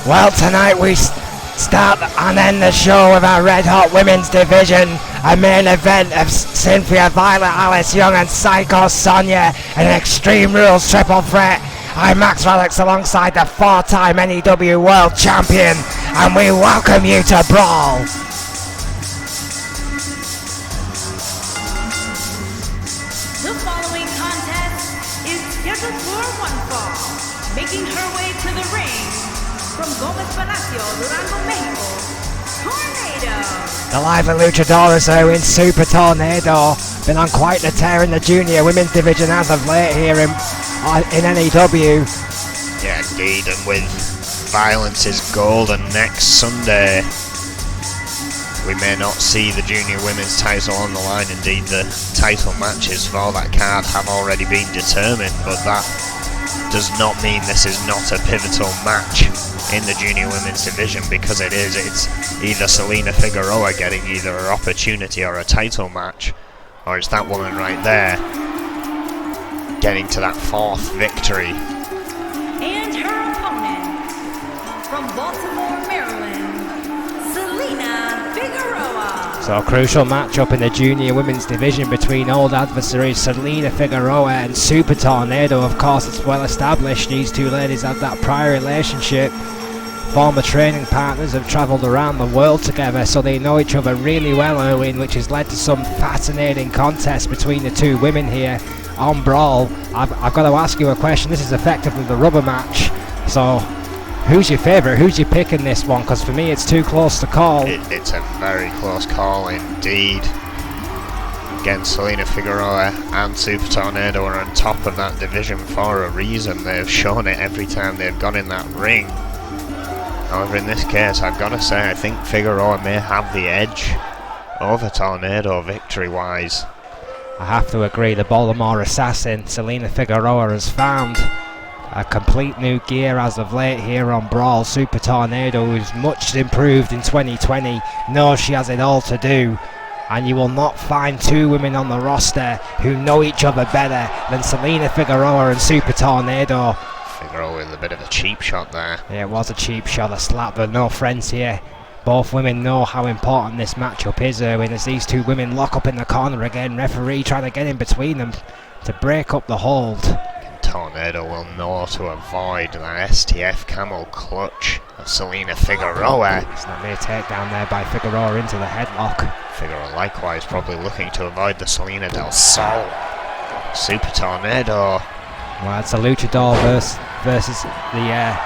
Well, tonight we start and end the show with our Red Hot Women's Division, a main event of Cynthia, Violet, Alice Young and Psycho Sonia in an Extreme Rules triple threat. I'm Max Relics alongside the 4-time N.E.W World Champion, and we welcome you to Brawl. The following contest is scheduled for one fall. Making her way to the ring from Gomez Palacio, Durango, Mexico, Tornado. The lively luchadoras are in Super Tornado. Been on quite the tear in the junior women's division as of late here in N.E.W. Yeah, indeed, and with Violence is Gold, and next Sunday we may not see the junior women's title on the line. Indeed, the title matches for that card have already been determined, but that does not mean this is not a pivotal match in the junior women's division, because it is. It's either Selena Figueroa getting either an opportunity or a title match, or it's that woman right there getting to that fourth victory. And her opponent from Baltimore, Maryland, Selena Figueroa. So a crucial matchup in the junior women's division between old adversaries Selena Figueroa and Super Tornado. Of course, it's well established these two ladies have that prior relationship. Former training partners, have travelled around the world together, so they know each other really well, Erwin, which has led to some fascinating contests between the two women here on Brawl. I've got to ask you a question. This is effectively the rubber match, so who's your favourite? Who's you picking this one? Because for me it's too close to call. It's a very close call indeed. Again, Selena Figueroa and Super Tornado are on top of that division for a reason. They've shown it every time they've gone in that ring. However, in this case, I've got to say, I think Figueroa may have the edge over Tornado victory-wise. I have to agree, the Baltimore assassin, Selena Figueroa, has found a complete new gear as of late here on Brawl. Super Tornado, who's much improved in 2020, knows she has it all to do. And you will not find two women on the roster who know each other better than Selena Figueroa and Super Tornado. Figueroa with a bit of a cheap shot there. Yeah, it was a cheap shot, a slap, but no friends here. Both women know how important this matchup is, Erwin, as these two women lock up in the corner again. Referee trying to get in between them to break up the hold. Tornado will know to avoid that STF camel clutch of Selena Figueroa. It's not mere takedown there by Figueroa into the headlock. Figueroa likewise probably looking to avoid the Selena del Sol. Super Tornado. Well, it's a luchador versus the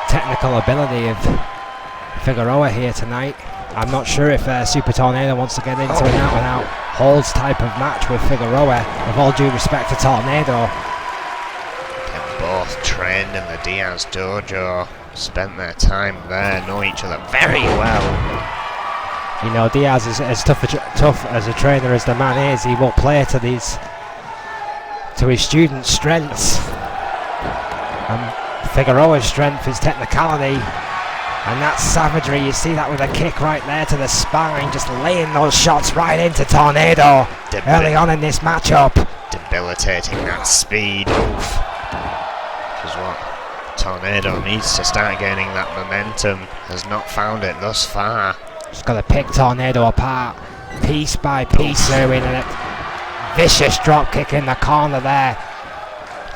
technical ability of Figueroa here tonight. I'm not sure if Super Tornado wants to get into an out-and-out holds type of match with Figueroa, with all due respect to Tornado. They're both trained in the Diaz dojo, spent their time there, know each other very well. You know, Diaz is as tough as a trainer as the man is. He will play to his students' strengths. And Figueroa's strength is technicality. And that savagery, you see that with a kick right there to the spine, just laying those shots right into Tornado early on in this matchup. Debilitating that speed, oof. Which is what Tornado needs to start gaining that momentum. Has not found it thus far. Just got to pick Tornado apart, piece by piece, Erwin, and a vicious drop kick in the corner there.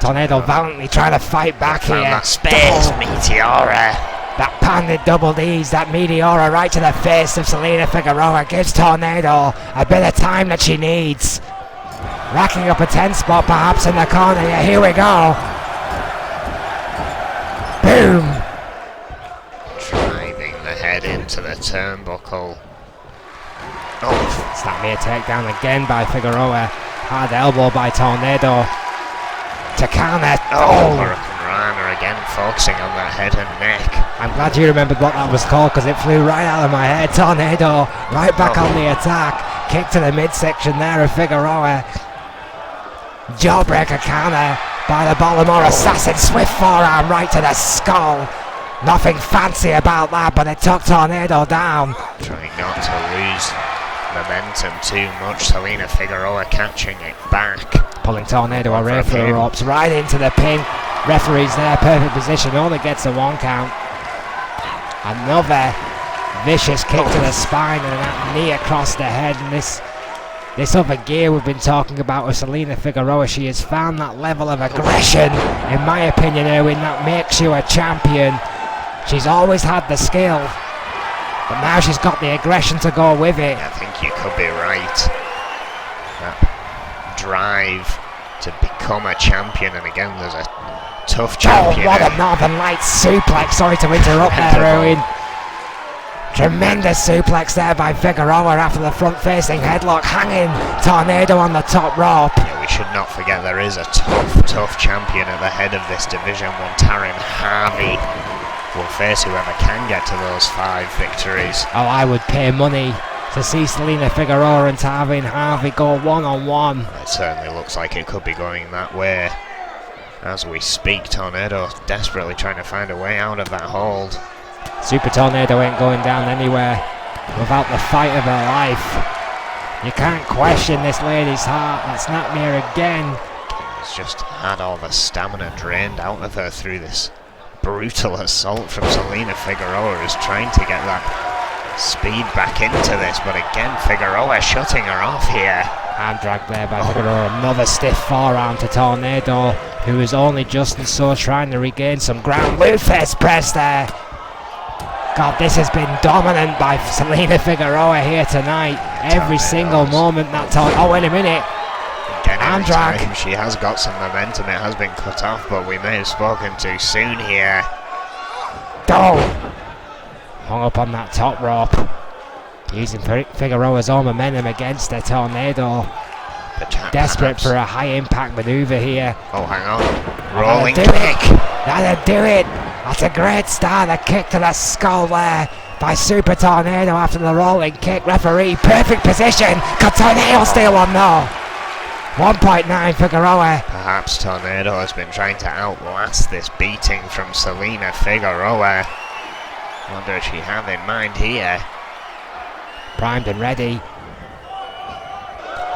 Tornado valiantly trying to fight back here. That space, Meteora. That panded double D's, that Meteora right to the face of Selena Figueroa gives Tornado a bit of time that she needs. Racking up a 10 spot perhaps in the corner. Yeah, here we go. Boom. Driving the head into the turnbuckle. Oh, it's that mere takedown again by Figueroa. Hard elbow by Tornado. To counter. Hurricane Rana again, focusing on that head and neck. I'm glad you remembered what that was called, because it flew right out of my head. Tornado right back on the attack. Kick to the midsection there of Figueroa. Jawbreaker counter by the Baltimore assassin. Swift forearm right to the skull. Nothing fancy about that, but it took Tornado down. Trying not to lose momentum too much. Selena Figueroa catching it back. Pulling Tornado away from the ropes, right into the pin. Referee's there, perfect position, only gets a 1 count. Another vicious kick to the spine and that knee across the head. And this other gear we've been talking about with Selena Figueroa, she has found that level of aggression, in my opinion, Erwin, that makes you a champion. She's always had the skill, but now she's got the aggression to go with it. I think you could be right. That drive to become a champion, and again there's a tough champion. Oh, what a Northern Lights suplex. Sorry to interrupt there, Erwin. Tremendous suplex there by Figueroa after the front-facing headlock, hanging Tornado on the top rope. Yeah, we should not forget there is a tough champion at the head of this division. When Taryn Harvey will face whoever can get to those 5 victories. Oh, I would pay money to see Selena Figueroa and Taryn Harvey go one-on-one. It certainly looks like it could be going that way. As we speak, Tornado desperately trying to find a way out of that hold. Super Tornado ain't going down anywhere without the fight of her life. You can't question this lady's heart. That's Nightmare again. Has just had all the stamina drained out of her through this brutal assault from Selena Figueroa, who's trying to get that speed back into this, but again Figueroa shutting her off here. Arm drag there by Figueroa. Another stiff forearm to Tornado, who is only just and so trying to regain some ground. Luface press there. God, this has been dominant by Selena Figueroa here tonight. Every single moment that oh, wait a minute. Again, arm every drag. time she has got some momentum, it has been cut off, but we may have spoken too soon here. Oh! Hung up on that top rope. Using Figueroa's own momentum against the Tornado. Desperate for a high impact maneuver here. Oh, hang on. Rolling kick. That'll do it. That's a great start. A kick to the skull there by Super Tornado after the rolling kick. Referee, perfect position. Could Tornado steal one though? 1.9 Figueroa. Perhaps Tornado has been trying to outlast this beating from Selena Figueroa. Wonder if she had in mind here. Primed and ready.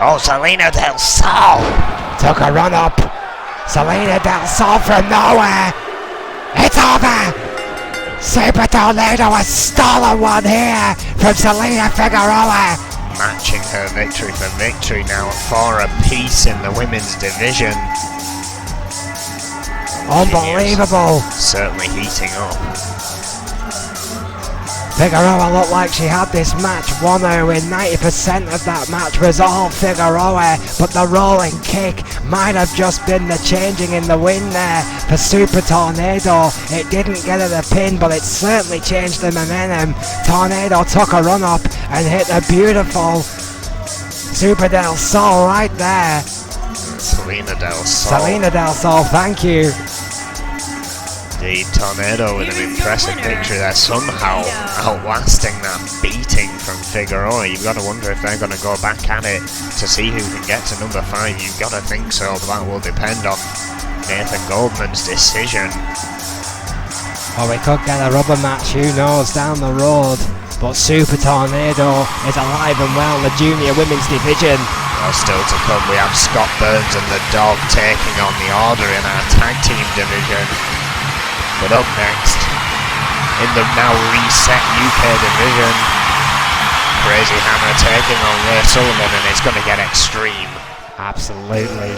Oh, Selena Del Sol! Took a run up. Selena Del Sol from nowhere. It's over! Super Tornado has stolen one here from Selena Figueroa. Matching her victory for victory now, 4 apiece in the women's division. Unbelievable. Certainly heating up. Figueroa looked like she had this match won her when 90% of that match was all Figueroa, but the rolling kick might have just been the changing in the wind there for Super Tornado. It didn't get her the pin, but it certainly changed the momentum. Tornado took a run up and hit a beautiful Super Del Sol right there. Selena Del Sol. Selena Del Sol, thank you. Indeed, Tornado with an impressive victory there, somehow outlasting that beating from Figueroa. You've got to wonder if they're going to go back at it to see who can get to number 5. You've got to think so, but that will depend on Nathan Goldman's decision. Or we could get a rubber match, who knows, down the road. But Super Tornado is alive and well in the junior women's division. Well, still to come, we have Scott Burns and the Dog taking on the Order in our tag team division. But up next, in the now reset UK division, Crazy Hammer taking on Ray Sullivan, and it's going to get extreme. Absolutely.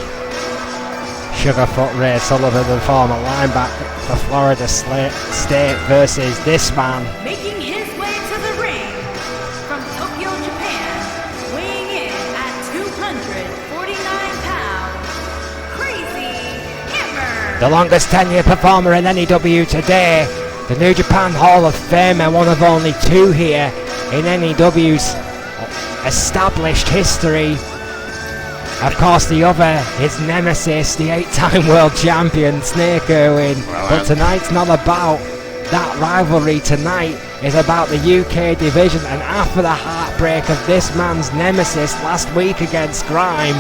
Sugarfoot Ray Sullivan, the former linebacker for Florida State, versus this man. Making his way to the ring from Tokyo, Japan, weighing in at 249 pounds, Crazy Hammer. The longest tenured performer in N.E.W. today, the New Japan Hall of Famer, one of only 2 here in N.E.W.'s established history. Of course, the other, his nemesis, the 8-time world champion, Snake Irwin. But tonight's not about that rivalry. Tonight is about the UK division, and after the heartbreak of this man's nemesis last week against Grime,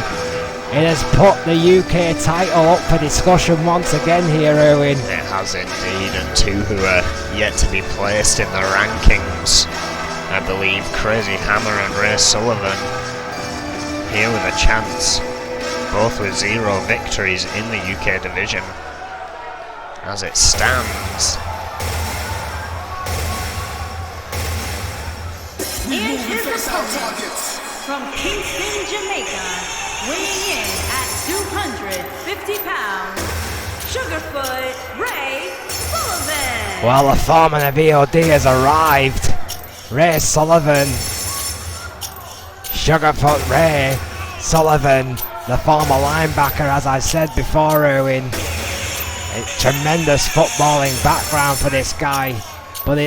it has put the UK title up for discussion once again here, Irwin. It has indeed, and 2 who are yet to be placed in the rankings. I believe Crazy Hammer and Ray Sullivan here with a chance, both with 0 victories in the UK division. As it stands, And his opponent, from Kingston, Jamaica, weighing in at 250 pounds, Sugarfoot Ray Sullivan. Well, the foreman of EOD has arrived. Ray Sullivan. Sugarfoot Ray Sullivan, the former linebacker, as I said before, Erwin. A tremendous footballing background for this guy, but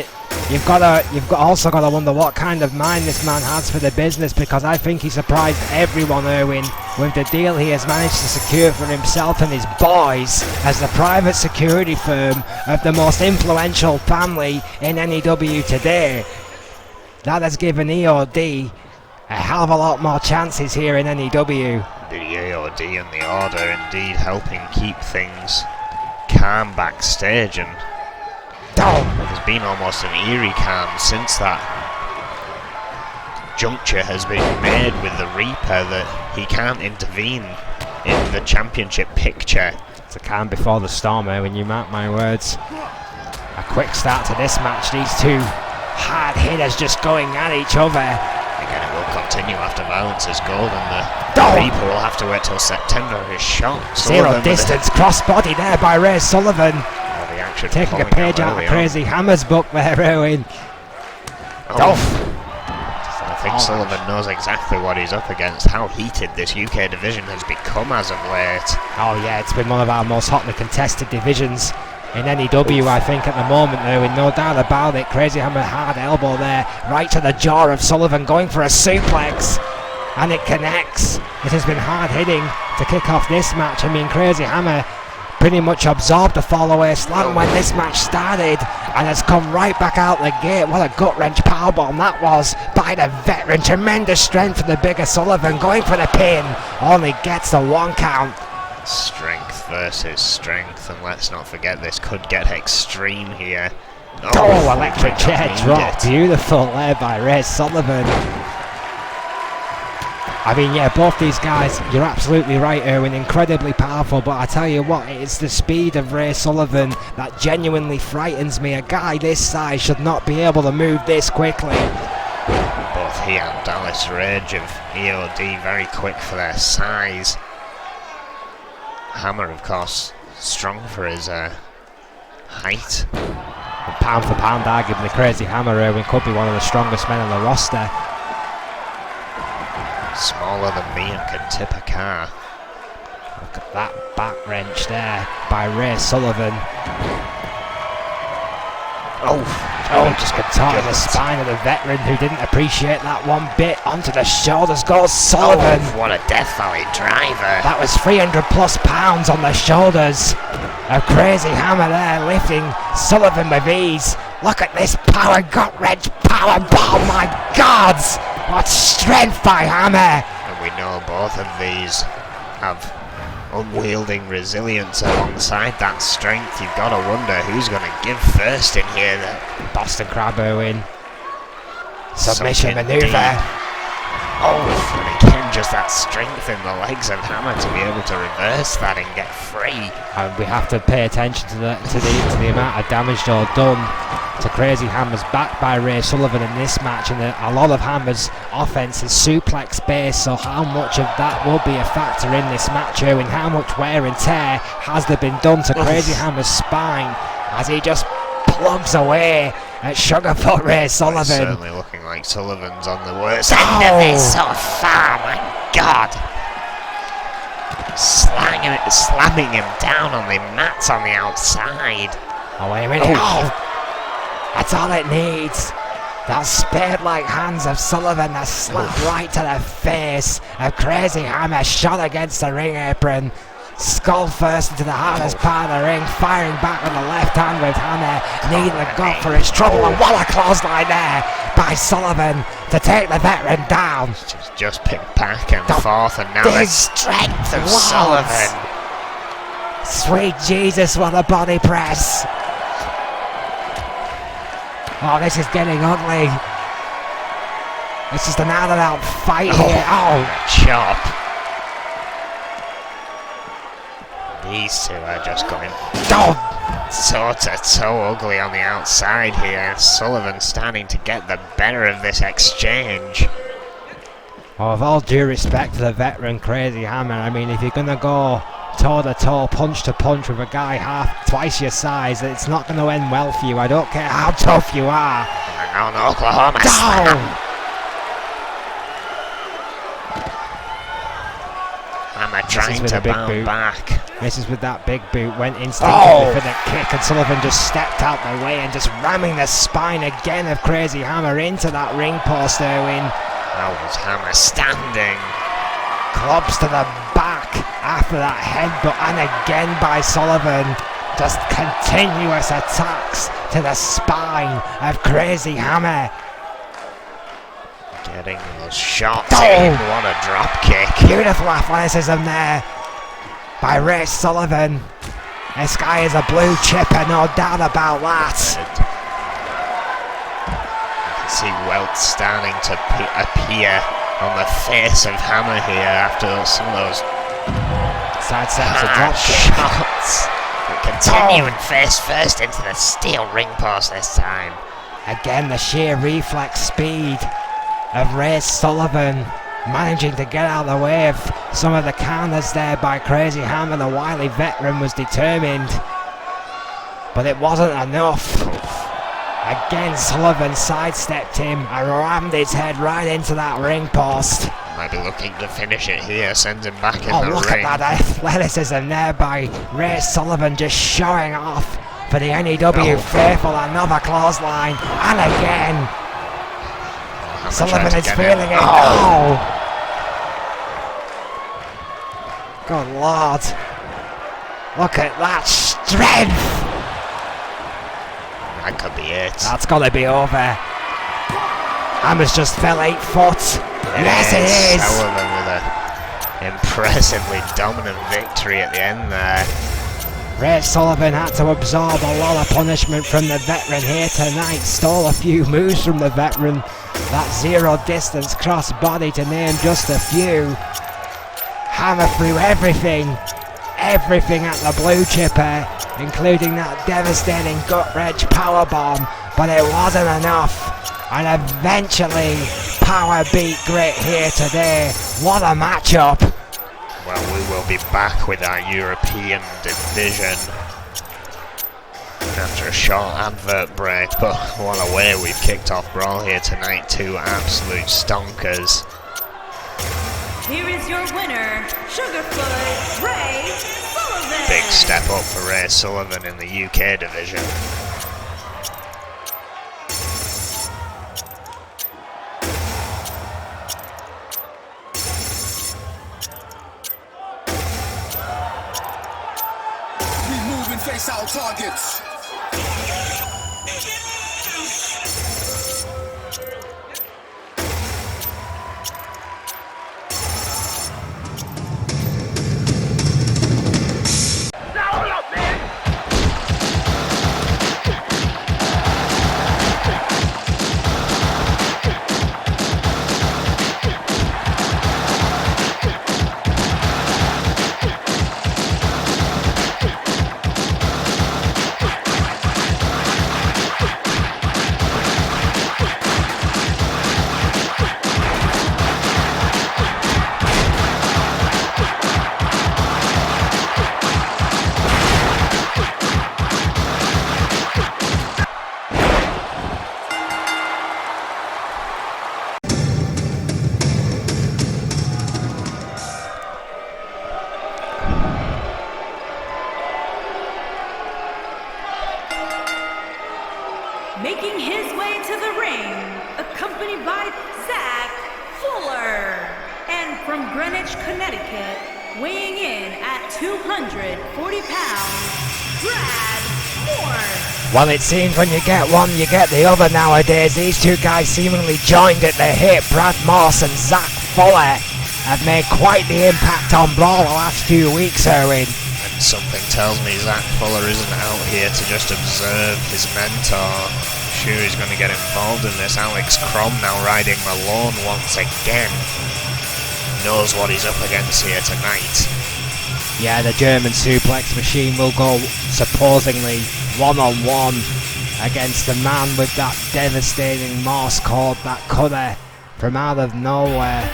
you've also got to wonder what kind of mind this man has for the business, because I think he surprised everyone, Erwin, with the deal he has managed to secure for himself and his boys as the private security firm of the most influential family in N.E.W. today. That has given EOD a hell of a lot more chances here in N.E.W. The EOD and the Order indeed helping keep things calm backstage, and there's been almost an eerie calm since that juncture has been made with the Reaper that he can't intervene in the championship picture. It's a calm before the storm, when you mark my words. A quick start to this match, these two hard hitters just going at each other. Again, it will continue after Violence is gold, and the Reaper will have to wait till September for his shot. Zero distance, cross-body there by Ray Sullivan. The action taking a page out of Crazy Hammer's book there, Erwin. I think Sullivan knows exactly what he's up against, how heated this UK division has become as of late. Oh yeah, it's been one of our most hotly contested divisions in N.E.W. I think at the moment, Erwin, no doubt about it. Crazy Hammer, hard elbow there, right to the jaw of Sullivan, going for a suplex, and it connects. It has been hard hitting to kick off this match. I mean, Crazy Hammer pretty much absorbed the fall away slam when this match started, and has come right back out the gate. What a gut wrench powerbomb that was by the veteran. Tremendous strength for the bigger Sullivan, going for the pin, only gets the 1 count. Strength versus strength, and let's not forget this could get extreme here. Electric chair drop, beautiful there by Ray Sullivan. I mean, yeah, both these guys, you're absolutely right, Erwin, incredibly powerful, but I tell you what, it's the speed of Ray Sullivan that genuinely frightens me. A guy this size should not be able to move this quickly. Both he and Dallas Rage of EOD very quick for their size. Hammer, of course, strong for his height. And pound for pound, arguably, Crazy Hammer, Erwin, could be one of the strongest men on the roster. Smaller than me and can tip a car. Look at that back wrench there by Ray Sullivan. Just got caught in the spine of the veteran who didn't appreciate that one bit. Onto the shoulders goes Sullivan. What a Death Valley driver. That was 300 plus pounds on the shoulders of Crazy Hammer there, lifting Sullivan with ease. Look at this power gut wrench power bomb, my God! What strength by Hammer! And we know both of these have unwielding resilience alongside that strength. You've got to wonder who's going to give first in here. Boston Crab, Erwin. Submission maneuver. And again, just that strength in the legs of Hammer to be able to reverse that and get free. And we have to pay attention to the amount of damage done to Crazy Hammer's back by Ray Sullivan in this match, and a lot of Hammer's offense is suplex based, so how much of that will be a factor in this match, Erwin? How much wear and tear has there been done to Crazy Hammer's spine as he just plugs away at Sugarfoot Ray Sullivan? It's certainly looking like Sullivan's on the worst end of it so far, my God. Slamming him down on the mats on the outside. Oh, wait a minute. That's all it needs. Those spade-like hands of Sullivan that slap right to the face of Crazy Hammer, shot against the ring apron. Skull first into the hardest part of the ring, firing back with the left hand with Hammer, needing the gut for his trouble, and what a clothesline there by Sullivan to take the veteran down. Just picked back and forth, and now the strength of Sullivan. Sweet Jesus, what a body press. Oh, this is getting ugly. This is an out-and-out fight here. Chop. These two are just going Oh, toe ugly on the outside here. Sullivan starting to get the better of this exchange. well, with all due respect to the veteran Crazy Hammer, I mean, if you're going to go toe-to-toe, punch-to-punch with a guy twice your size, it's not going to end well for you. I don't care how tough you are. And on Oklahoma slam. Hammer trying to bound back. Misses with that big boot, went instinctively for the kick, and Sullivan just stepped out the way and just ramming the spine again of Crazy Hammer into that ring post, Erwin. That was Hammer standing. Clubs to the back after that headbutt, and again by Sullivan. Just continuous attacks to the spine of Crazy Hammer. Getting the shots in. What a drop kick. Beautiful athleticism there by Ray Sullivan. This guy is a blue chipper, no doubt about that. You can see welt starting to appear on the face of Hammer here after some of those Side steps a drop shots. Continuing face first into the steel ring post this time. Again, the sheer reflex speed of Ray Sullivan managing to get out of the way of some of the counters there by Crazy Hammer. The wily veteran was determined, but it wasn't enough. Again, Sullivan sidestepped him and rammed his head right into that ring post. Might be looking to finish it here, sends him back in the ring. Oh, look at that athleticism there by Ray Sullivan, just showing off for the N.E.W. faithful. Another clothesline, and again Sullivan is feeling it. Oh! Good Lord. Look at that strength. That could be it. That's got to be over. Hammer's just fell 8 foot. Yes, it is. Sullivan with an impressively dominant victory at the end there. Ray Sullivan had to absorb a lot of punishment from the veteran here tonight. Stole a few moves from the veteran. That zero distance cross body, to name just a few. Hammer threw everything at the blue chipper, including that devastating gut wrench powerbomb, but it wasn't enough. And eventually, power beat Grit here today. What a matchup! Well, we will be back with our European division after a short advert break, but what a way we've kicked off Brawl here tonight. 2 absolute stonkers. Here is your winner, Sugarfoot Ray Sullivan. Big step up for Ray Sullivan in the UK division. Face our targets. Making his way to the ring, accompanied by Zach Fuller. And from Greenwich, Connecticut, weighing in at 240 pounds, Brad Morse. Well, it seems when you get one, you get the other nowadays. These two guys seemingly joined at the hip. Brad Morse and Zach Fuller have made quite the impact on Brawl the last few weeks, Erwin. And something tells me Zach Fuller isn't out here to just observe his mentor. Sure, he's going to get involved in this. Alex Crom now riding Malone once again. Knows what he's up against here tonight. Yeah, the German suplex machine will go supposedly one-on-one against the man with that devastating Morse code, that cutter from out of nowhere.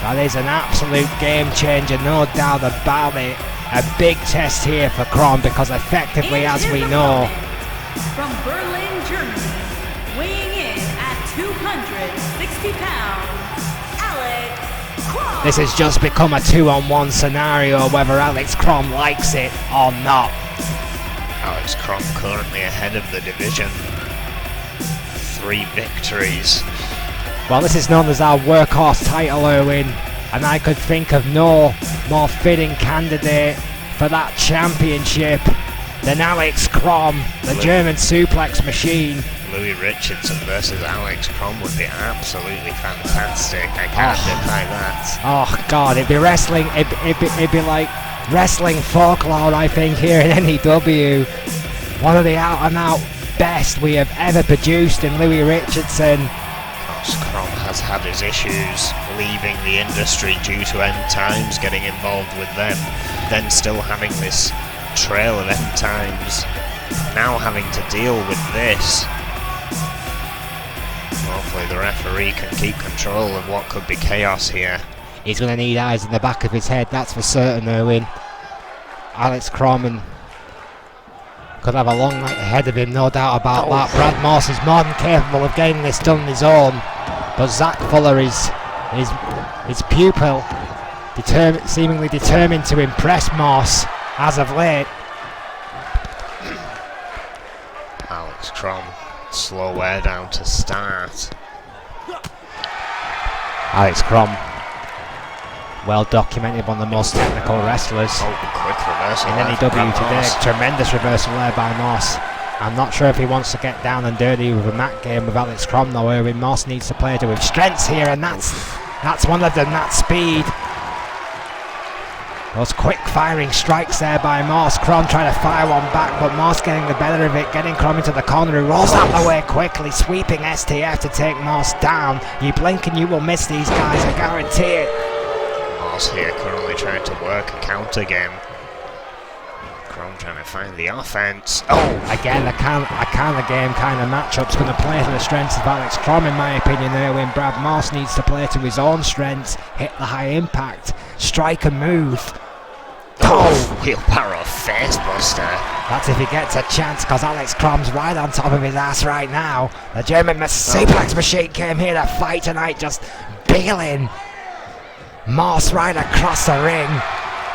That is an absolute game changer, no doubt about it. A big test here for Kron because effectively, as we know, from Berlin, Germany, weighing in at 260 pounds, Alex Kron. this has just become a 2-on-1 scenario, whether Alex Kron likes it or not. Alex Kron currently ahead of the division. 3 victories. Well, this is known as our workhorse title, Erwin, and I could think of no more fitting candidate for that championship than Alex Kron, the German suplex machine. Louis Richardson versus Alex Kron would be absolutely fantastic. I can't deny that. Oh God, it'd be wrestling. It'd be like wrestling folklore, I think, here in N.E.W. One of the out-and-out best we have ever produced in Louis Richardson. Kron has had his issues leaving the industry due to End Times, getting involved with them, then still having this trail of End Times, now having to deal with this. Hopefully the referee can keep control of what could be chaos here. He's going to need eyes in the back of his head, that's for certain, Erwin. Alex Kron could have a long night ahead of him, no doubt about that. Brad Morse is more than capable of getting this done on his own, but Zach Fuller is his pupil, seemingly determined to impress Morse as of late. Alex Kron, slow wear down to start. Alex Kron, well documented, one of the most technical wrestlers Quick reversal in there N.E.W. from Brad today. Morse. Tremendous reversal there by Morse. I'm not sure if he wants to get down and dirty with a mat game with Alex Kron, though. Erwin Morse needs to play to his strengths here, and that's one of them, that speed. Those quick firing strikes there by Morse. Kron trying to fire one back, but Morse getting the better of it, getting Kron into the corner, who rolls out the way quickly, sweeping STF to take Morse down. You blink and you will miss these guys, I guarantee it. Morse here currently trying to work a counter game. Kron trying to find the offense. Again, a counter game kind of matchup's going to play to the strengths of Alex Kron, in my opinion. There, when Brad Morse needs to play to his own strengths, hit the high impact, strike and move. Wheelbarrow face buster. That's if he gets a chance, because Alex Kron's right on top of his ass right now. The German suplex machine came here to fight tonight, just bailing Morse right across the ring.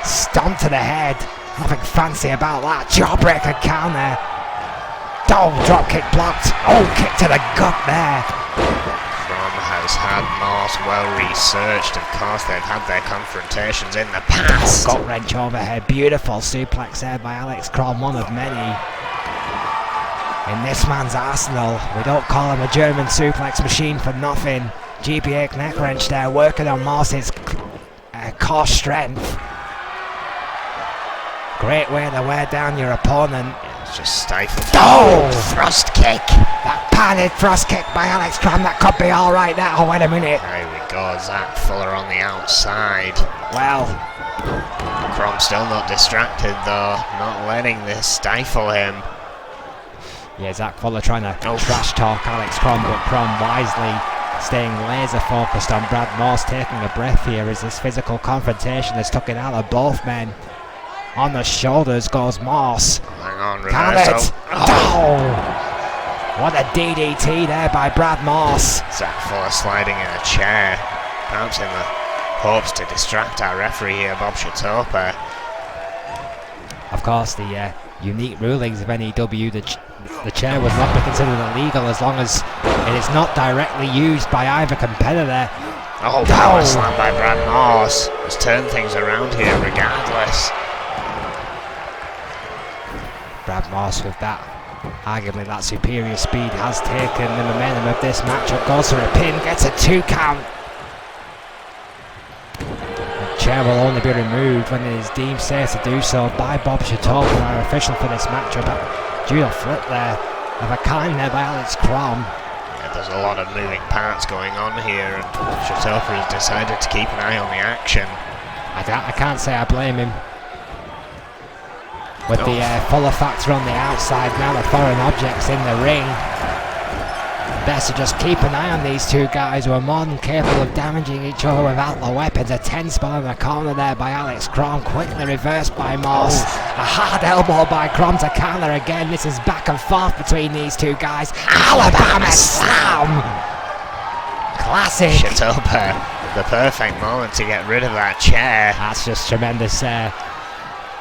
Stomp to the head. Nothing fancy about that. Jawbreaker counter. Drop kick blocked. Kick to the gut there. Kron has had Morse well researched. Of course, they've had their confrontations in the past. Gut wrench overhead. Beautiful suplex there by Alex Kron, one of many in this man's arsenal. We don't call him a German suplex machine for nothing. GBA neck wrench there, working on Morse's core strength. Great way to wear down your opponent. It's just stifled. Thrust kick. That padded thrust kick by Alex Kron. That could be all right now. Wait a minute. There we go. Zach Fuller on the outside. Well, Kron still not distracted though. Not letting this stifle him. yeah, Zach Fuller trying to trash talk Alex Kron, but Kron wisely staying laser focused on Brad Morse, taking a breath here as this physical confrontation has took it out of both men. On the shoulders goes Morse. Hang on, Can reversal. What a DDT there by Brad Morse. Zach Fuller sliding in a chair. Perhaps in the hopes to distract our referee here, Bob Chatopa. Of course, the unique rulings of N.E.W. The chair would not be considered illegal as long as it is not directly used by either competitor. Power slam by Brad Morse. Has turned things around here regardless. Brad Morse with that, arguably that superior speed, has taken the momentum of this matchup. Goes for a pin, gets a 2 count. The chair will only be removed when it is deemed safe to do so by Bob Chatopa, our official for this matchup. Due to flip there of a kind there by Alex Kron. Yeah, there's a lot of moving parts going on here, and Chatopa has decided to keep an eye on the action. I can't say I blame him. with the Fuller factor on the outside. Now the foreign objects in the ring. Best to just keep an eye on these two guys who are more than capable of damaging each other with outlaw weapons. A 10 spell in the corner there by Alex Crom, quickly reversed by Morse. A hard elbow by Crom to counter again. This is back and forth between these two guys. Alabama Slam! Classic. Shatopa, the perfect moment to get rid of that chair. That's just tremendous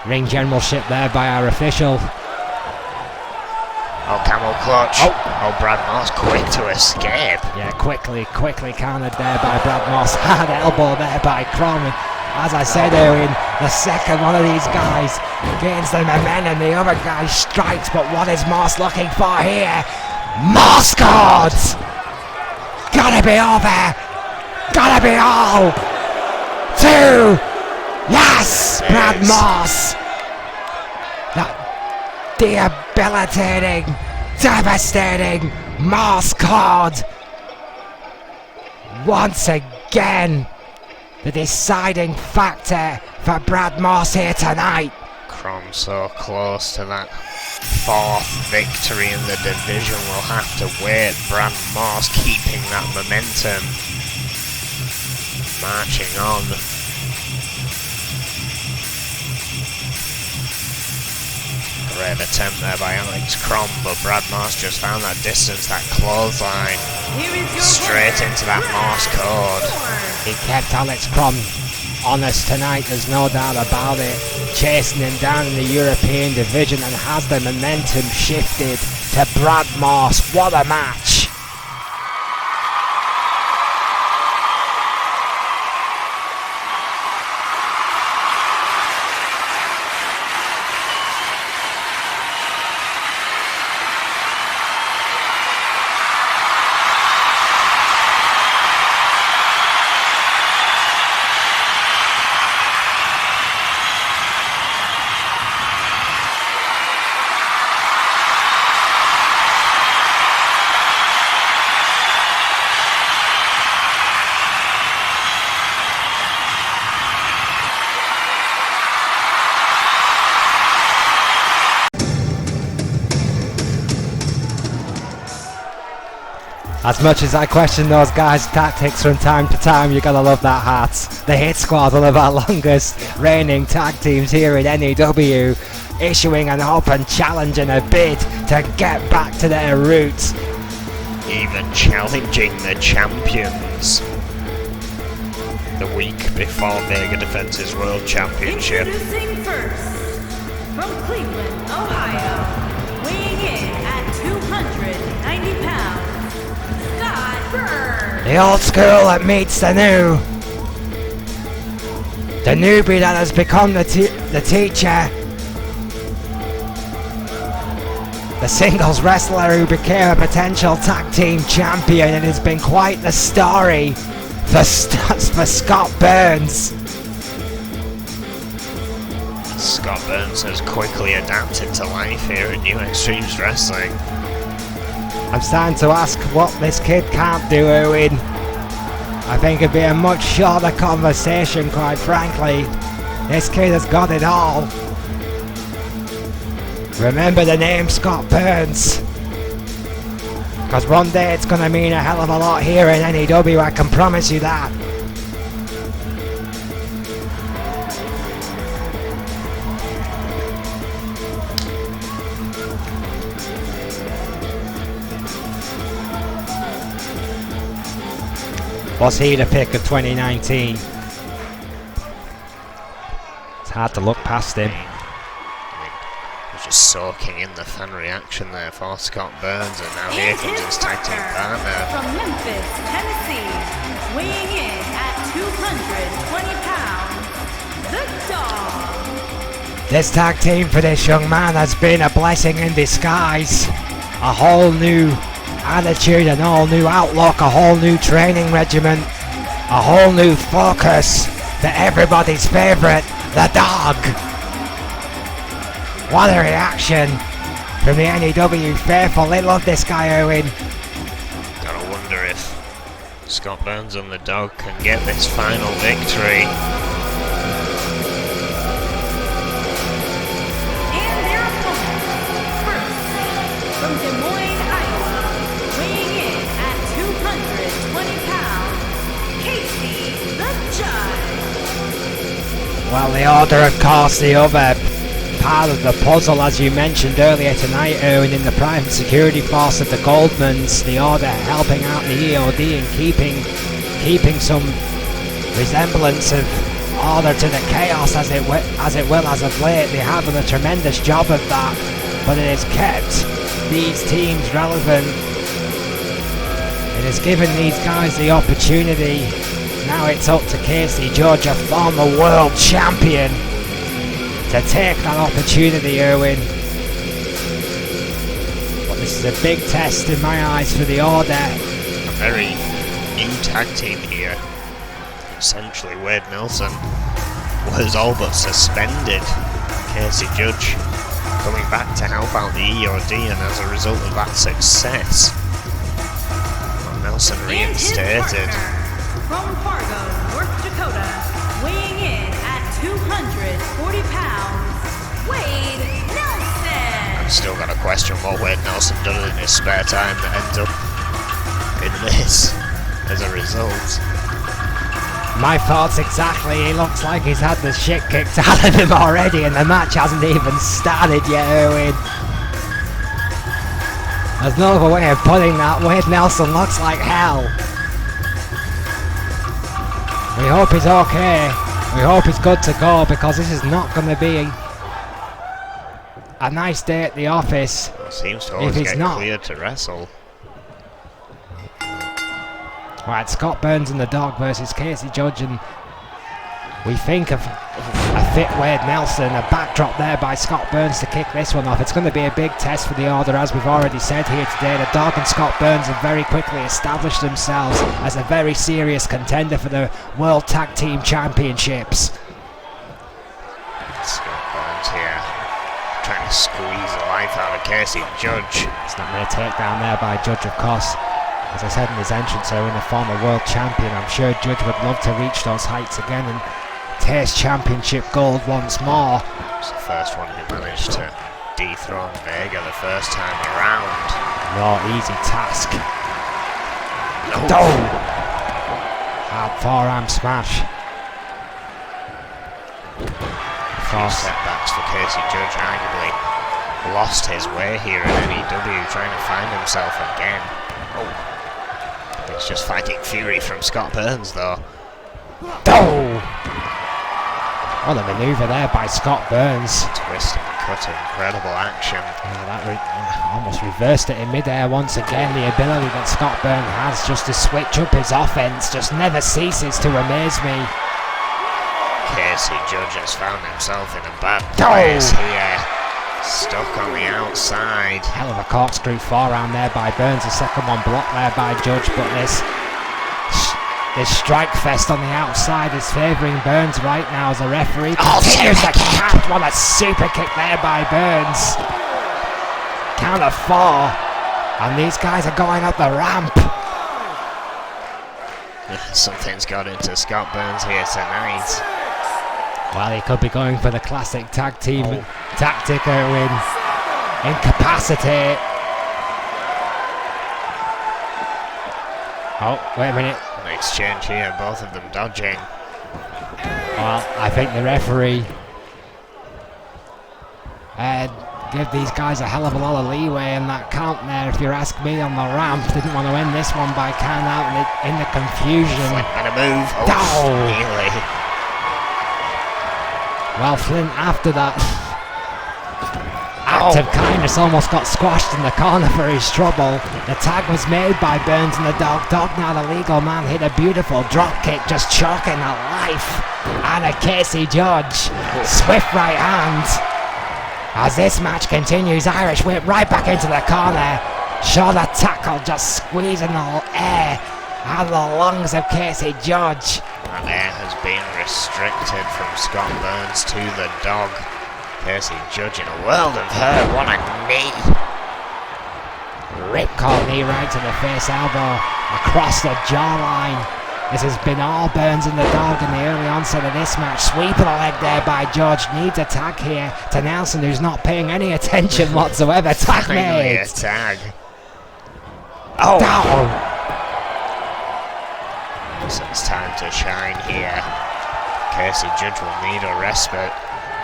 ring generalship there by our official. Oh, camel clutch. Oh, Brad Moss quick to escape. Yeah, quickly countered there by Brad Moss. Hard elbow there by Crom. As I said, Owen, the second one of these guys gains the momentum, the other guy strikes, but what is Moss looking for here? Moss cards! Gotta be over! Gotta be all! 2! Yes! Brad Moss! That debilitating, devastating Moss card! Once again, the deciding factor for Brad Moss here tonight. Crom so close to that 4th victory in the division. Will have to wait. Brad Moss keeping that momentum, marching on. Great attempt there by Alex Crom, but Brad Moss just found that distance, that clothesline, straight into that Morse code. He kept Alex Crom honest tonight, there's no doubt about it, chasing him down in the European division, and has the momentum shifted to Brad Moss. What a match! As much as I question those guys' tactics from time to time, you gotta love that hat. The Hit Squad, one of our longest reigning tag teams here in N.E.W, issuing an open challenge and a bid to get back to their roots. Even challenging the champions the week before Vega defends his World Championship. Introducing first, from Cleveland, Ohio, weighing in at 290 pounds, the old school that meets the new. The newbie that has become the teacher. The singles wrestler who became a potential tag team champion, and it's been quite the story for Scott Burns. Scott Burns has quickly adapted to life here at New Extremes Wrestling. I'm starting to ask what this kid can't do, Owen. I think it'd be a much shorter conversation, quite frankly. This kid has got it all. Remember the name Scott Burns, because one day it's going to mean a hell of a lot here in N.E.W, I can promise you that. Was he the pick of 2019? It's hard to look past him. We're just soaking in the fan reaction there for Scott Burns, and now here comes his tag team partner. From Memphis, Tennessee, weighing in at 220 pounds, the Dog. This tag team for this young man has been a blessing in disguise. A whole new attitude, an all new outlook, a whole new training regimen, a whole new focus to everybody's favourite, the Dog. What a reaction from the N.E.W faithful. They love this guy, Owen. Gotta wonder if Scott Burns and the Dog can get this final victory. And Well, the Order, of course, the other part of the puzzle, as you mentioned earlier tonight, Erwin, in the private security force of the Goldmans, the Order helping out the EOD and keeping some resemblance of order to the chaos as it will as of late. They have done a tremendous job of that, but it has kept these teams relevant. It has given these guys the opportunity. Now it's up to Casey Judge, a former world champion, to take that opportunity, Erwin. But this is a big test in my eyes for the Order. A very new tag team here. Essentially, Wade Nelson was all but suspended. Casey Judge coming back to help out the EOD, and as a result of that success, Nelson reinstated. From Fargo, North Dakota, weighing in at 240 pounds, Wade Nelson. I've still got a question what Wade Nelson done in his spare time that ends up in this as a result. My thoughts exactly. He looks like he's had the shit kicked out of him already, and the match hasn't even started yet, Erwin. There's no other way of putting that. Wade Nelson looks like hell. We hope he's okay. We hope he's good to go, because this is not going to be a nice day at the office. Seems to always get cleared to wrestle. Right, Scott Burns and the Dog versus Casey Judge, and we think of a fit Wade Nelson, a backdrop there by Scott Burns to kick this one off. It's going to be a big test for the Order, as we've already said here today. The Dog and Scott Burns have very quickly established themselves as a very serious contender for the World Tag Team Championships. Scott Burns here, trying to squeeze the life out of Casey Judge. It's not going to take down there by Judge, of course. As I said in his entrance, in a former world champion, I'm sure Judge would love to reach those heights again and taste championship gold once more. It's the first one who managed to dethrone Vega the first time around. No easy task. Oh! Hard forearm smash. Few setbacks for Casey Judge, arguably lost his way here in N.E.W, trying to find himself again. Oh. He's just fighting fury from Scott Burns, though. Oh! What a manoeuvre there by Scott Burns. Twist and cut, incredible action. Yeah, that almost reversed it in midair once again. The ability that Scott Burns has just to switch up his offense just never ceases to amaze me. Casey Judge has found himself in a bad place here. Stuck on the outside. Hell of a corkscrew forearm there by Burns. The second one blocked there by Judge, but this strike fest on the outside is favouring Burns right now as a referee continues to count. What a super kick there by Burns. Count of 4, and these guys are going up the ramp. Something's got into Scott Burns here tonight. Well, he could be going for the classic tag team tactic, Erwin. Incapacitate. Oh, wait a minute. An exchange here, both of them dodging. Well, I think the referee give these guys a hell of a lot of leeway in that count there, if you ask me, on the ramp. Didn't want to end this one by count out in the confusion. Flint and a move. Oh, really? Well, Flint, after that act of kindness, almost got squashed in the corner for his trouble. The tag was made by Burns and the Dog. Dog, now the legal man, hit a beautiful drop kick, just choking the life out of Casey Judge. Swift right hand. As this match continues, Irish whip right back into the corner. Shoulder tackle, just squeezing the air out of the lungs of Casey Judge. That air has been restricted from Scott Burns to the Dog. Casey Judge in a world of hurt. What a knee. Ripcord knee right to the face elbow across the jawline. This has been all Burns and the Dog in the early onset of this match. Sweeping a leg there by Judge. Needs a tag here to Nelson, who's not paying any attention whatsoever. Tag Finally made. a tag. Oh! Nelson's time to shine here. Casey Judge will need a respite.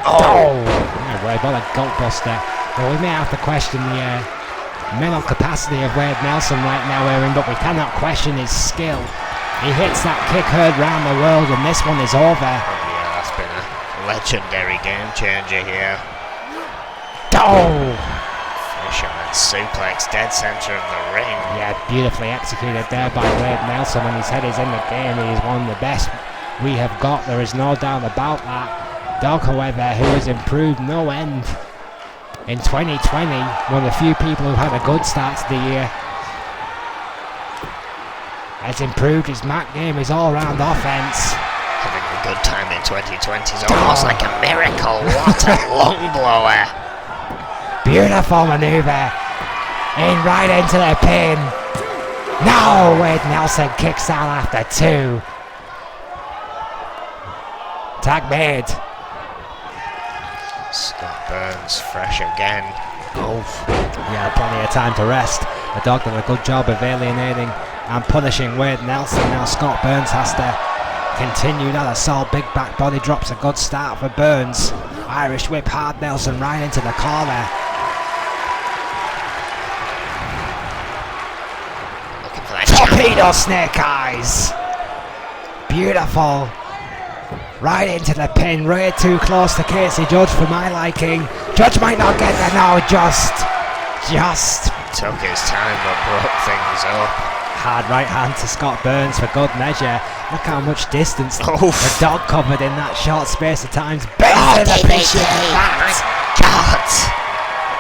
Oh! Yeah, Wade, what a gut buster. Well, we may have to question the mental capacity of Wade Nelson right now, Aaron, but we cannot question his skill. He hits that kick heard round the world, and this one is over. Oh yeah, that's been a legendary game changer here. Oh! Fisherman suplex, dead centre of the ring. Yeah, beautifully executed there by Wade Nelson. When his head is in the game, he is one of the best we have got. There is no doubt about that. Dog, however, who has improved no end in 2020, one of the few people who had a good start to the year, has improved his mat game, his all-round offense. Having a good time in 2020 is almost like a miracle. What a long blower. Beautiful maneuver. In right into the pin. No, Wade Nelson kicks out after 2. Tag made. Scott Burns fresh again. Oh. Yeah, plenty of time to rest. The dog did a good job of alienating and punishing Wade Nelson. Now Scott Burns has to continue that assault. Big back body drops, a good start for Burns. Irish whip hard Nelson right into the corner. Looking for that Torpedo snake eyes. Beautiful. Right into the pin, way too close to Casey Judge for my liking. Judge might not get there now, just took his time but broke things up. hard right hand to Scott Burns for good measure. Look how much distance the dog covered in that short space of time. Burns appreciate that. God.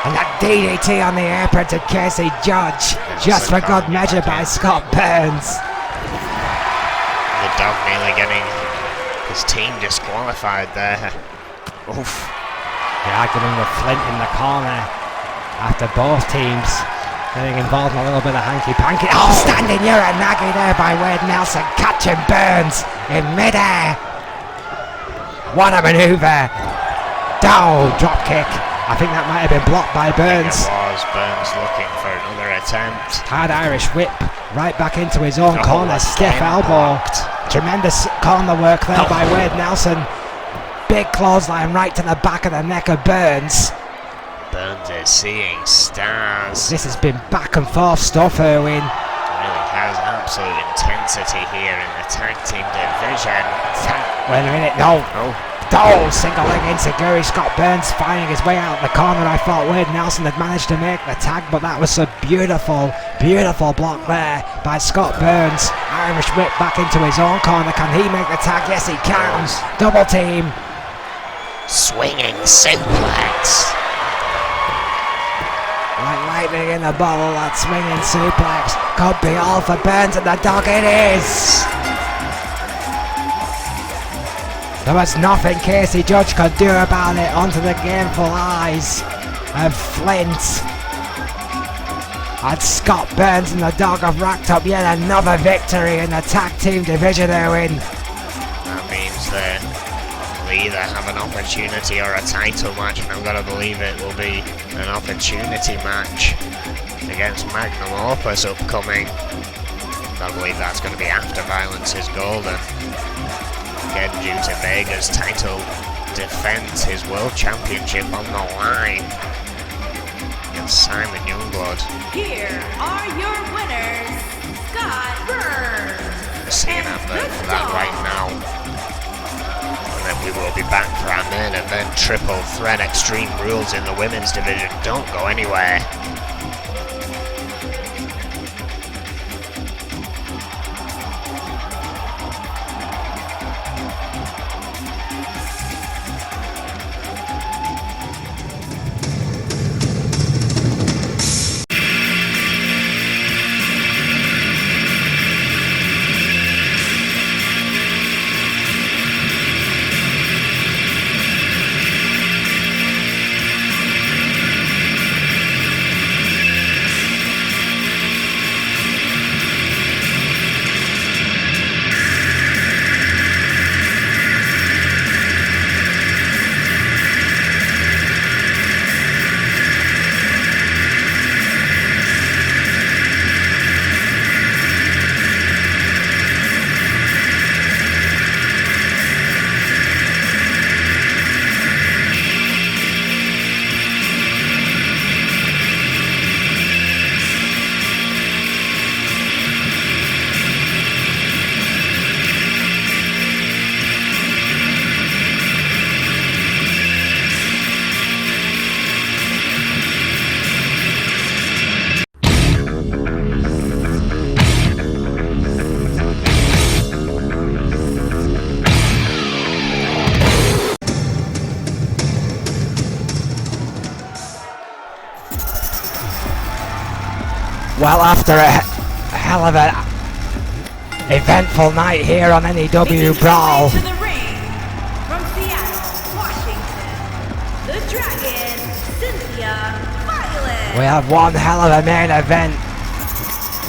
And that DDT on the apron to Casey Judge, just for good measure by Scott Burns. The dog nearly getting his team disqualified there. Oof. The argument with Flint in the corner after both teams getting involved in a little bit of hanky-panky. Oh, standing Uranagi there by Wade Nelson, catching Burns in midair. What a maneuver. Oh, drop kick. I think that might have been blocked by Burns. It was Burns looking for another attempt. Hard Irish whip right back into his own corner. Stiff elbow. Blocked. Tremendous corner work there by Wade Nelson. Big clothesline right to the back of the neck of Burns. Burns is seeing stars. This has been back and forth stuff, Irwin. Really has absolute intensity here in the tag team division. Wait a minute, no. Oh, single leg insecurity. Scott Burns finding his way out of the corner. I thought Wade Nelson had managed to make the tag, but that was a beautiful, beautiful block there by Scott Burns. Irish whip back into his own corner. Can he make the tag? Yes, he can. Double team. Swinging suplex. Like lightning in a bottle, that swinging suplex could be all for Burns and the dog. It is. There was nothing Casey Judge could do about it. Onto the gameful eyes of Flint. And Scott Burns and the dog have racked up yet another victory in the tag team division, Owen. That means that we'll either have an opportunity or a title match, and I've got to believe it will be an opportunity match against Magnum Opus upcoming. I believe that's going to be after Violence is Golden. Again, due to Vega's title defense, his world championship on the line against Simon Youngblood. Here are your winners, Scott Burns. Seeing an advert for that right now. And then we will be back for our main event, Triple Threat Extreme Rules in the women's division. Don't go anywhere. Well, after a hell of an eventful night here on N.E.W. Brawl, To the ring from Seattle, Washington, the Dragon, Cynthia Violet. we have one hell of a main event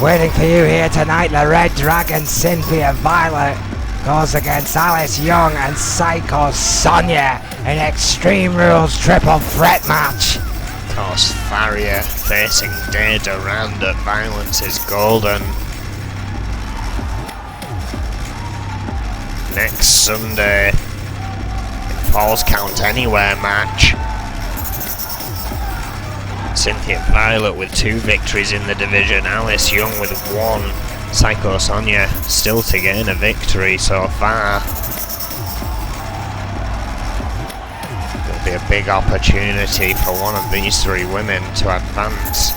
waiting for you here tonight. The Red Dragon, Cynthia Violet, goes against Alice Young and Psycho Sonia in Extreme Rules triple threat match. Of course, Faria facing Data Rand at Violence is Golden. Next Sunday, in Falls Count Anywhere match, Cynthia Violet with 2 victories in the division, Alice Young with 1, Psycho Sonia still to gain a victory so far. It'll be a big opportunity for one of these 3 women to advance.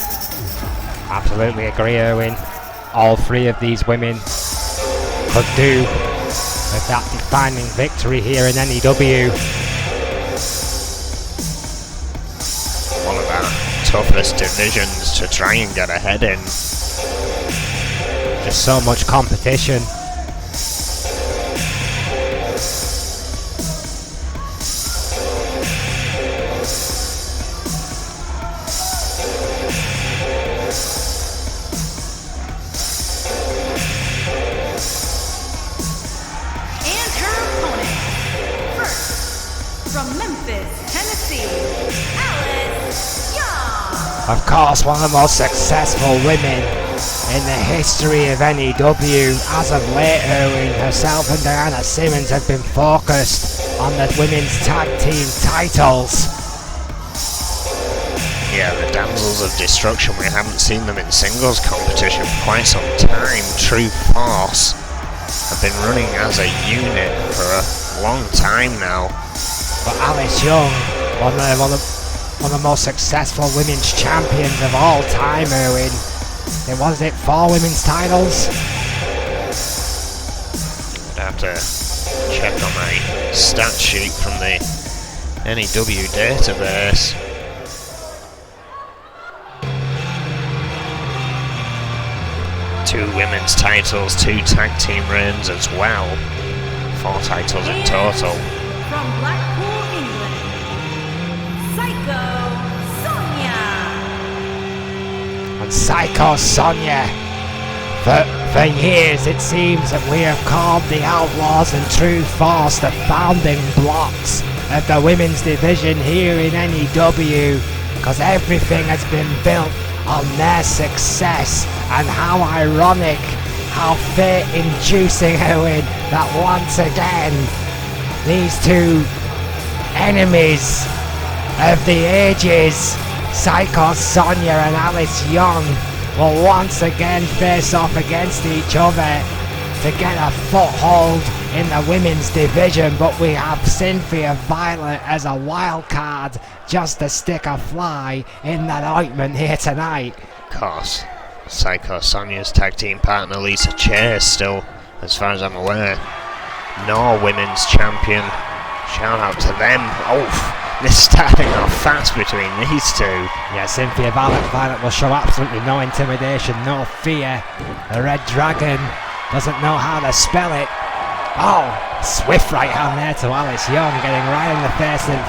Absolutely agree, Erwin. All 3 of these women could do with that defining victory here in N.E.W. One of our toughest divisions to try and get ahead in. Just so much competition. And her opponent, first, from Memphis, Tennessee, Alice Young. Of course, one of the most successful women in the history of N.E.W. As of late, Erwin, herself and Diana Simmons have been focused on the women's tag team titles. Yeah, the Damsels of Destruction, we haven't seen them in singles competition for quite some time. True Force have been running as a unit for a long time now. But Alice Young, one of the most successful women's champions of all time, Erwin. Was it 4 women's titles? I'd have to check on my stat sheet from the N.E.W. database. Two women's titles, 2 tag team reigns as well. 4 titles in total. From Blackpool, England, Psycho Sonia. And Psycho Sonia. For years it seems that we have called the Outlaws and True Force the founding blocks of the women's division here in N.E.W. because everything has been built on their success. And how ironic, how fate-inducing, Owen, that once again these 2 enemies of the ages, Psycho Sonia and Alice Young, will once again face off against each other to get a foothold in the women's division. But we have Cynthia Violet as a wild card just to stick a fly in that ointment here tonight. Of course, Psycho Sonia's tag team partner Lisa Chase still, as far as I'm aware, no women's champion. Shout out to them. Oh, this is starting off fast between these 2. Yeah, Cynthia Violet will show absolutely no intimidation, no fear. The Red Dragon doesn't know how to spell it. Oh, swift right hand there to Alice Young, getting right in the face of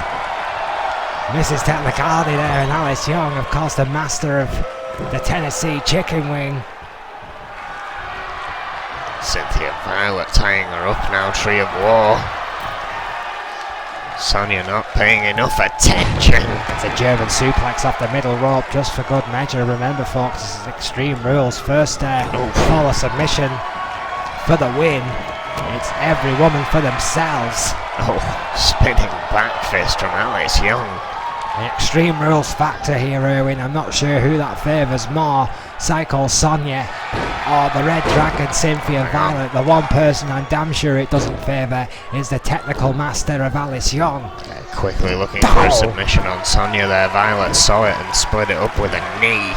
Mrs. Technicality there. And Alice Young, of course, the master of the Tennessee chicken wing. Cynthia Violet tying her up now, Tree of War. Sonia not paying enough attention. It's a German suplex off the middle rope just for good measure. Remember, folks, this is Extreme Rules. First follow submission for the win. It's every woman for themselves. Oh, spinning back fist from Alice Young. The Extreme Rules factor here, Erwin. I'm not sure who that favours more, Psycho Sonia or the Red Dragon, Cynthia Violet. The one person I'm damn sure it doesn't favour is the technical master of Alice Young. Quickly looking for a submission on Sonia there. Violet saw it and split it up with a knee.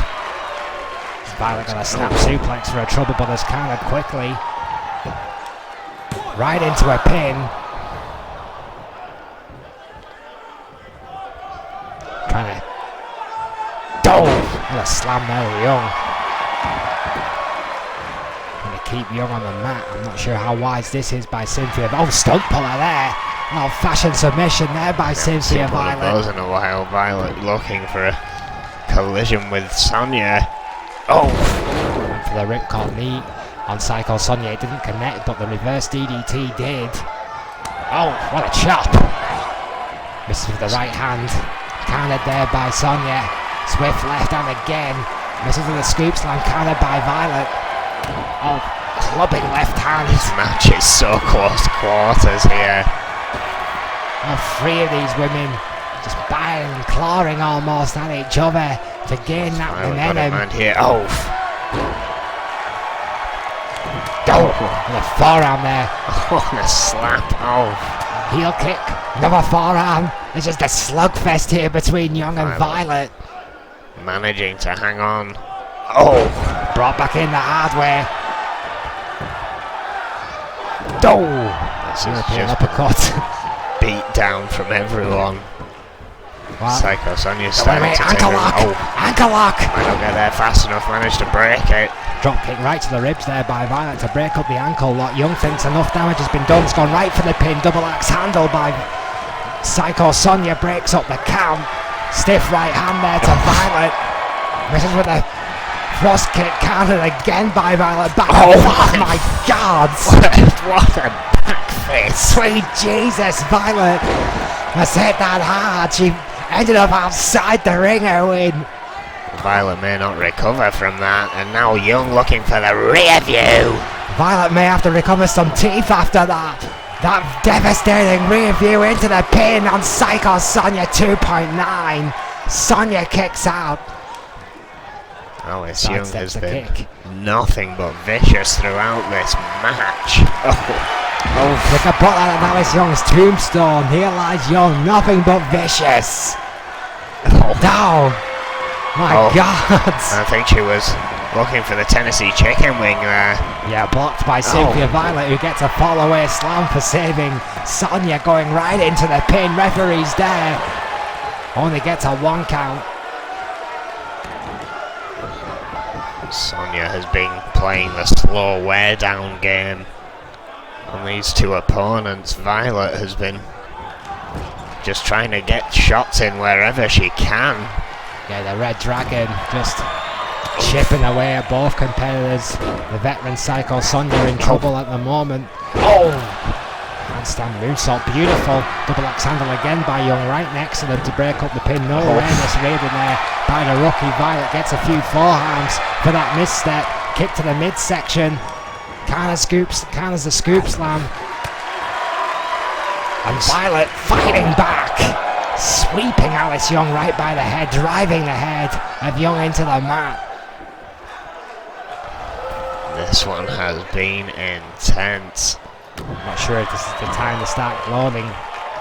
Violet got a snap suplex for her trouble, but has countered quickly. Right into a pin. Trying to dove. What a slam there, Young. keep Young on the mat. I'm not sure how wise this is by Cynthia. Oh, stunt puller there. An old-fashioned submission there by Cynthia Violet. Those in a while. Violet looking for a collision with Sonya. Oh! Went for the ripcord knee on Psycho Sonya. It didn't connect, but the reverse DDT did. Oh, what a chop! Misses with the right hand. Countered there by Sonya. Swift left hand again. Misses with the scoop slam. Countered by Violet. Oh, clubbing left hand. This match is so close to quarters here. All three of these women just biting and clawing almost at each other to gain that momentum. Here. Oh! Oh, and a forearm there. Oh, and a slap. Oh. Heel kick, another forearm. It's just a slugfest here between Young and Violet. Managing to hang on. Oh! Brought back in the hard way. Oh! This is European just uppercut. beat down from everyone. What? Psycho Sonya's starting to ankle take lock! Oh, Ankle lock! might not get there fast enough, managed to break it. Drop kick right to the ribs there by Violet to break up the ankle lock. Young thinks enough damage has been done. It's gone right for the pin. Double axe handle by Psycho Sonya. Breaks up the count. Stiff right hand there to Violet. Misses with a thrust kick. Countered again by Violet. Back. Oh my God! What a back fist. Sweet Jesus, Violet has hit that hard. She ended up outside the ring, her win. Violet may not recover from that, and now Young looking for the rear view. Violet may have to recover some teeth after that. That devastating rear view into the pin on Psycho Sonya 2.9. Sonya kicks out. Alice Young has been kick. nothing but vicious throughout this match. Oh, they can put that on Alice Young's tombstone. Here lies Young, nothing but vicious. Down. My God! I think she was looking for the Tennessee chicken wing there. Yeah, blocked by Cynthia Violet, who gets a fall-away slam for saving Sonya, going right into the pin. Referee's there. Only gets a 1 count. Sonya has been playing the slow wear down game on these two opponents. Violet has been just trying to get shots in wherever she can. Yeah, the Red Dragon just chipping away at both competitors. The veteran Psycho Sonya in trouble at the moment. Oh! Handstand moonsault, beautiful. Double axe handle again by Young, right next to them to break up the pin. No awareness raided there by the rookie. Violet gets a few forearms for that misstep. Kick to the midsection. Counters the scoop slam. And Violet fighting back. Sweeping Alice Young right by the head, driving the head of Young into the mat. This one has been intense. I'm not sure if this is the time to start gloating.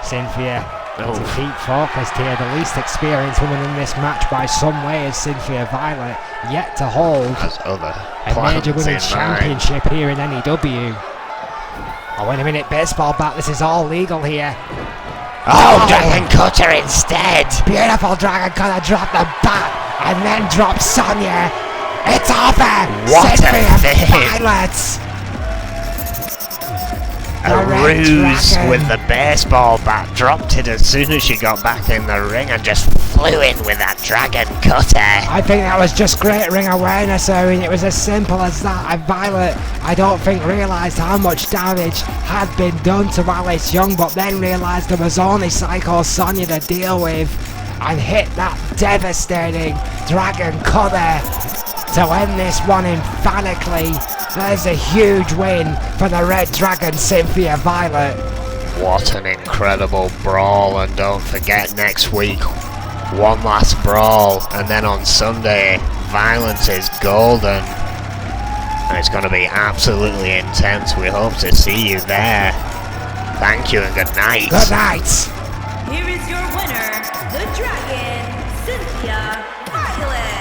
Cynthia to keep focused here. The least experienced woman in this match by some way is Cynthia Violet, yet to hold a major women's championship here in N.E.W. Oh, wait a minute, baseball bat, this is all legal here. Oh, Dragon Cutter instead! Beautiful Dragon Cutter, drop the bat and then drop Sonya. It's over! What Cynthia a thing! Violet! A ruse with the baseball bat. Dropped it as soon as she got back in the ring and just flew in with that Dragon Cutter. I think that was just great ring awareness, Owen. It was as simple as that. And Violet, I don't think, realised how much damage had been done to Alice Young, but then realised there was only Psycho Sonya to deal with and hit that devastating Dragon Cutter to end this one emphatically. There's a huge win for the Red Dragon, Cynthia Violet. What an incredible brawl, and don't forget next week, one last brawl, and then on Sunday, Violence is Golden. And it's going to be absolutely intense. We hope to see you there. Thank you and good night. Good night. Here is your winner, the Dragon, Cynthia Violet.